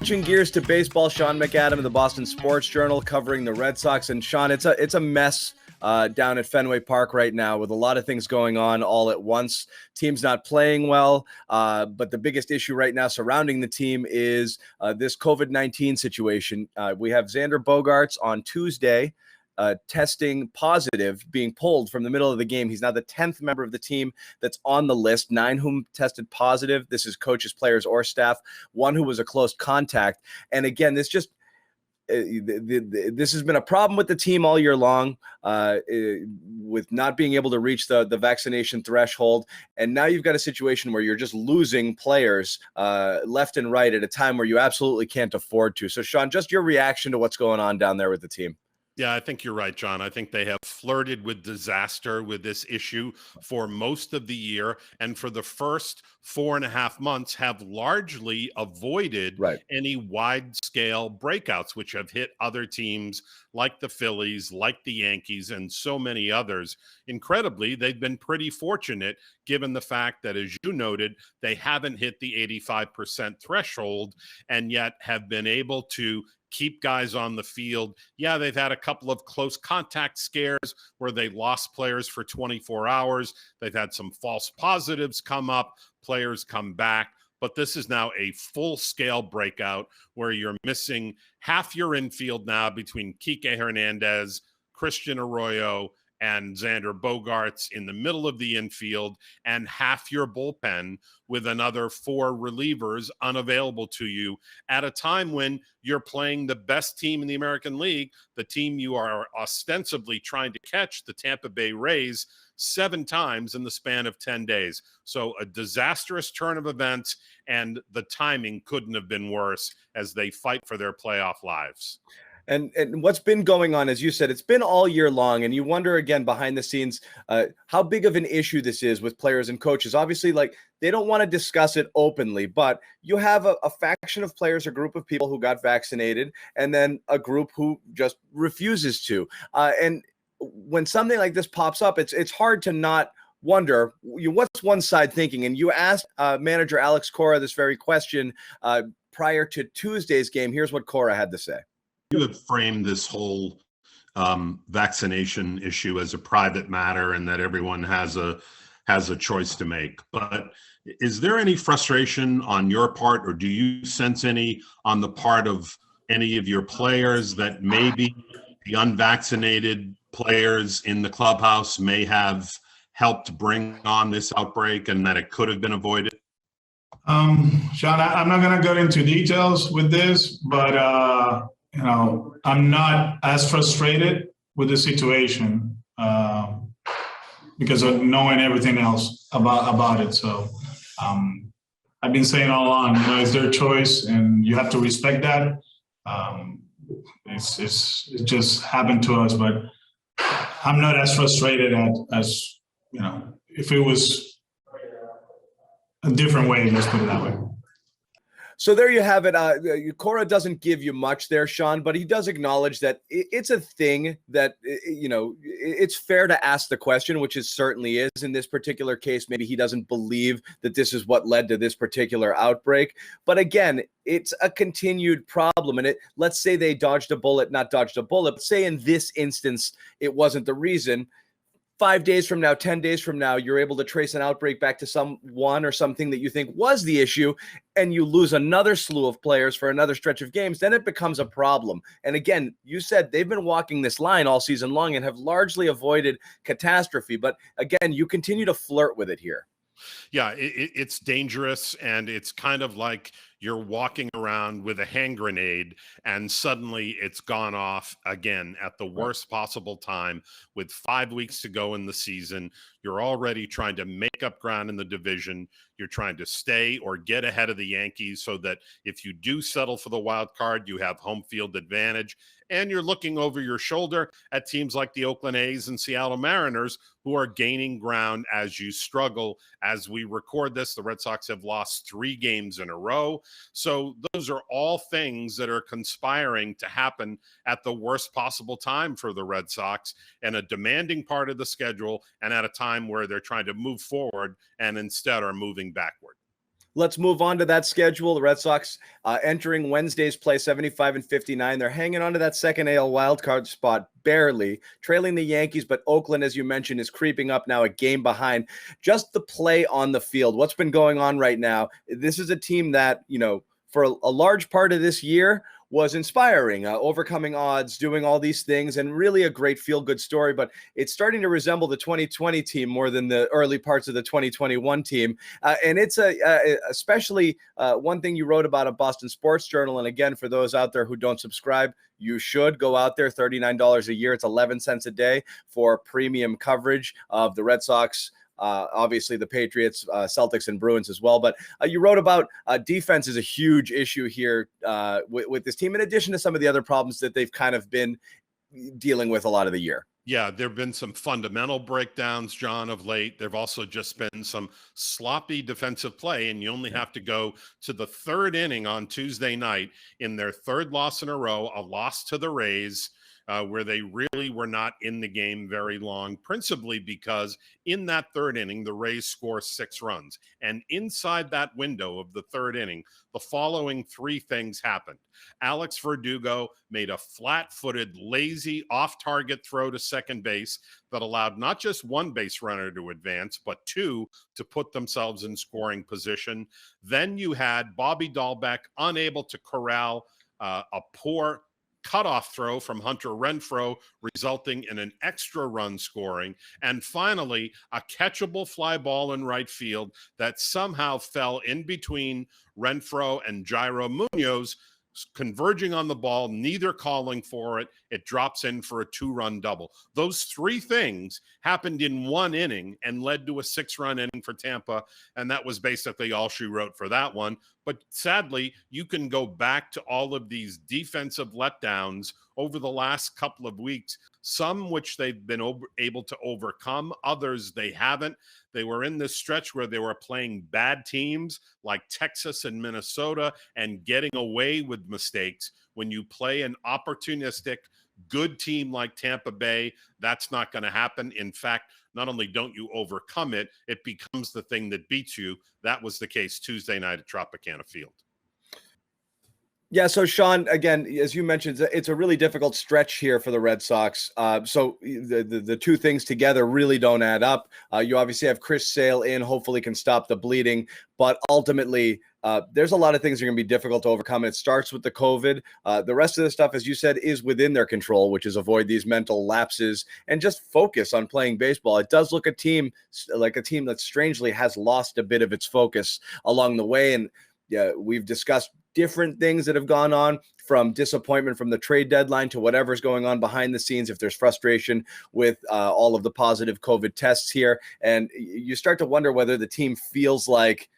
Switching gears to baseball, Sean McAdam of the Boston Sports Journal covering the Red Sox. And Sean, it's a mess down at Fenway Park right now with a lot of things going on all at once. Team's not playing well, but the biggest issue right now surrounding the team is this COVID-19 situation. We have Xander Bogaerts on Tuesday testing positive, being pulled from the middle of the game. He's now the 10th member of the team that's on the list, 9 whom tested positive. This is coaches, players, or staff, 1 who was a close contact. And again, this has been a problem with the team all year long, with not being able to reach the vaccination threshold. And now you've got a situation where you're just losing players left and right at a time where you absolutely can't afford to. So, Sean, just your reaction to what's going on down there with the team. Yeah, I think you're right, John. I think they have flirted with disaster with this issue for most of the year, and for the first 4.5 months have largely avoided any wide-scale breakouts, which have hit other teams like the Phillies, like the Yankees, and so many others. Incredibly, they've been pretty fortunate given the fact that, as you noted, they haven't hit the 85% threshold and yet have been able to keep guys on the field. Yeah, they've had a couple of close contact scares where they lost players for 24 hours. They've had some false positives come up, players come back. But this is now a full-scale breakout where you're missing half your infield now between Kike Hernandez, Christian Arroyo, and Xander Bogaerts in the middle of the infield, and half your bullpen with another 4 relievers unavailable to you at a time when you're playing the best team in the American League, the team you are ostensibly trying to catch, the Tampa Bay Rays, 7 times in the span of 10 days. So a disastrous turn of events, and the timing couldn't have been worse as they fight for their playoff lives. And what's been going on, as you said, it's been all year long. And you wonder, again, behind the scenes, how big of an issue this is with players and coaches. Obviously, like, they don't want to discuss it openly, but you have a faction of players, a group of people who got vaccinated, and then a group who just refuses to. And when something like this pops up, it's hard to not wonder what's one side thinking. And you asked manager Alex Cora this very question prior to Tuesday's game. Here's what Cora had to say. You have framed this whole vaccination issue as a private matter and that everyone has a choice to make. But is there any frustration on your part, or do you sense any on the part of any of your players that maybe the unvaccinated players in the clubhouse may have helped bring on this outbreak and that it could have been avoided? Sean, I'm not going to go into details with this, but I'm not as frustrated with the situation because of knowing everything else about it. So I've been saying all along, it's their choice, and you have to respect that. It just happened to us, but I'm not as frustrated as if it was a different way. Let's put it that way. So there you have it. Cora doesn't give you much there, Sean, but he does acknowledge that it's a thing that, it's fair to ask the question, which it certainly is in this particular case. Maybe he doesn't believe that this is what led to this particular outbreak. But again, it's a continued problem. And let's say they dodged a bullet, not dodged a bullet, but say in this instance, it wasn't the reason. 5 days from now, 10 days from now, you're able to trace an outbreak back to someone or something that you think was the issue, and you lose another slew of players for another stretch of games, then it becomes a problem. And again, you said they've been walking this line all season long and have largely avoided catastrophe. But again, you continue to flirt with it here. Yeah, it's dangerous, and it's kind of like you're walking around with a hand grenade and suddenly it's gone off again at the worst possible time with 5 weeks to go in the season. You're already trying to make up ground in the division. You're trying to stay or get ahead of the Yankees so that if you do settle for the wild card, you have home field advantage. And you're looking over your shoulder at teams like the Oakland A's and Seattle Mariners, who are gaining ground as you struggle. As we record this, the Red Sox have lost 3 games in a row. So those are all things that are conspiring to happen at the worst possible time for the Red Sox, and a demanding part of the schedule, and at a time where they're trying to move forward and instead are moving backward. Let's move on to that schedule. The Red Sox entering Wednesday's play 75-59. They're hanging on to that second AL wildcard spot, barely trailing the Yankees, but Oakland, as you mentioned, is creeping up now, a game behind. Just the play on the field, what's been going on right now. This is a team that, for a large part of this year was inspiring, overcoming odds, doing all these things, and really a great feel-good story. But it's starting to resemble the 2020 team more than the early parts of the 2021 team. And it's especially one thing you wrote about at Boston Sports Journal. And again, for those out there who don't subscribe, you should go out there. $39 a year. It's 11 cents a day for premium coverage of the Red Sox. Obviously the Patriots, Celtics, and Bruins as well. But you wrote about defense is a huge issue here with this team, in addition to some of the other problems that they've kind of been dealing with a lot of the year. Yeah, there have been some fundamental breakdowns, John, of late. There have also just been some sloppy defensive play, and you only have to go to the third inning on Tuesday night in their third loss in a row, a loss to the Rays, where they really were not in the game very long, principally because in that third inning, the Rays score 6 runs. And inside that window of the third inning, the following 3 things happened. Alex Verdugo made a flat-footed, lazy, off-target throw to second base that allowed not just one base runner to advance, but 2 to put themselves in scoring position. Then you had Bobby Dahlbeck unable to corral a poor cutoff throw from Hunter Renfroe, resulting in an extra run scoring. And finally, a catchable fly ball in right field that somehow fell in between Renfroe and Jairo Munoz, converging on the ball, neither calling for it. It drops in for a 2-run double. Those 3 things happened in 1 inning and led to a 6-run inning for Tampa. And that was basically all she wrote for that one. But sadly, you can go back to all of these defensive letdowns over the last couple of weeks, some which they've been able to overcome, others they haven't. They were in this stretch where they were playing bad teams like Texas and Minnesota and getting away with mistakes. When you play an opportunistic, good team like Tampa Bay, that's not going to happen. In fact, not only don't you overcome it, it becomes the thing that beats you. That was the case Tuesday night at Tropicana Field. Yeah, so Sean, again, as you mentioned, it's a really difficult stretch here for the Red Sox. So the 2 things together really don't add up. You obviously have Chris Sale in, hopefully can stop the bleeding, but ultimately there's a lot of things that are going to be difficult to overcome. It starts with the COVID. The rest of the stuff, as you said, is within their control, which is avoid these mental lapses and just focus on playing baseball. It does look like a team that strangely has lost a bit of its focus along the way. And yeah, we've discussed different things that have gone on, from disappointment from the trade deadline to whatever's going on behind the scenes, if there's frustration with all of the positive COVID tests here. And you start to wonder whether the team feels like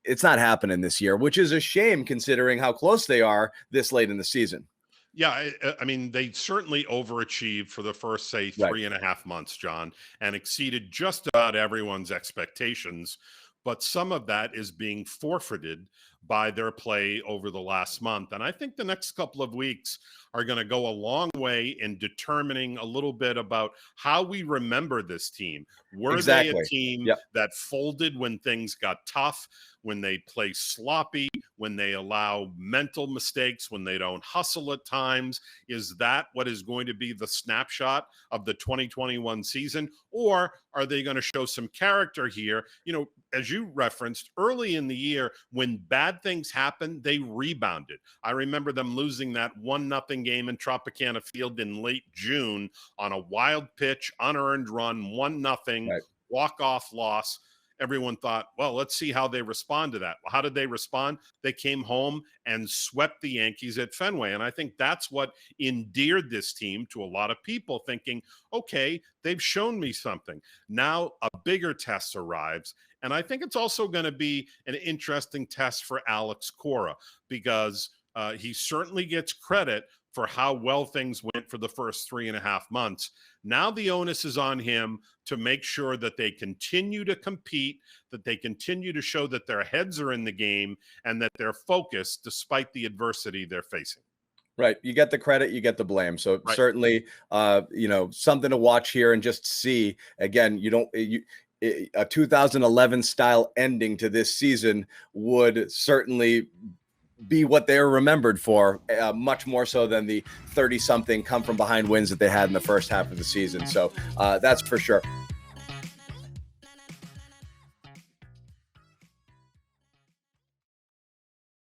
it's not happening this year, which is a shame considering how close they are this late in the season. Yeah, I mean, they certainly overachieved for the first, say, 3.5 months, John, and exceeded just about everyone's expectations. But some of that is being forfeited by their play over the last month. And I think the next couple of weeks are going to go a long way in determining a little bit about how we remember this team. Were they a team that folded when things got tough, when they play sloppy, when they allow mental mistakes, when they don't hustle at times? Is that what is going to be the snapshot of the 2021 season? Or are they going to show some character here? You know, as you referenced, early in the year, when bad things happened, they rebounded. I remember them losing that 1-0 game in Tropicana Field in late June on a wild pitch, unearned run, 1-0, walk-off loss. Everyone thought, well, let's see how they respond to that. Well, how did they respond? They came home and swept the Yankees at Fenway. And I think that's what endeared this team to a lot of people, thinking, okay, they've shown me something. Now a bigger test arrives. And I think it's also going to be an interesting test for Alex Cora, because he certainly gets credit for how well things went for the first 3.5 months. Now the onus is on him to make sure that they continue to compete, that they continue to show that their heads are in the game, and that they're focused despite the adversity they're facing. Right. You get the credit, you get the blame. So certainly, something to watch here and just see. Again, a 2011 style ending to this season would certainly be what they're remembered for, much more so than the 30-something come from behind wins that they had in the first half of the season. So that's for sure.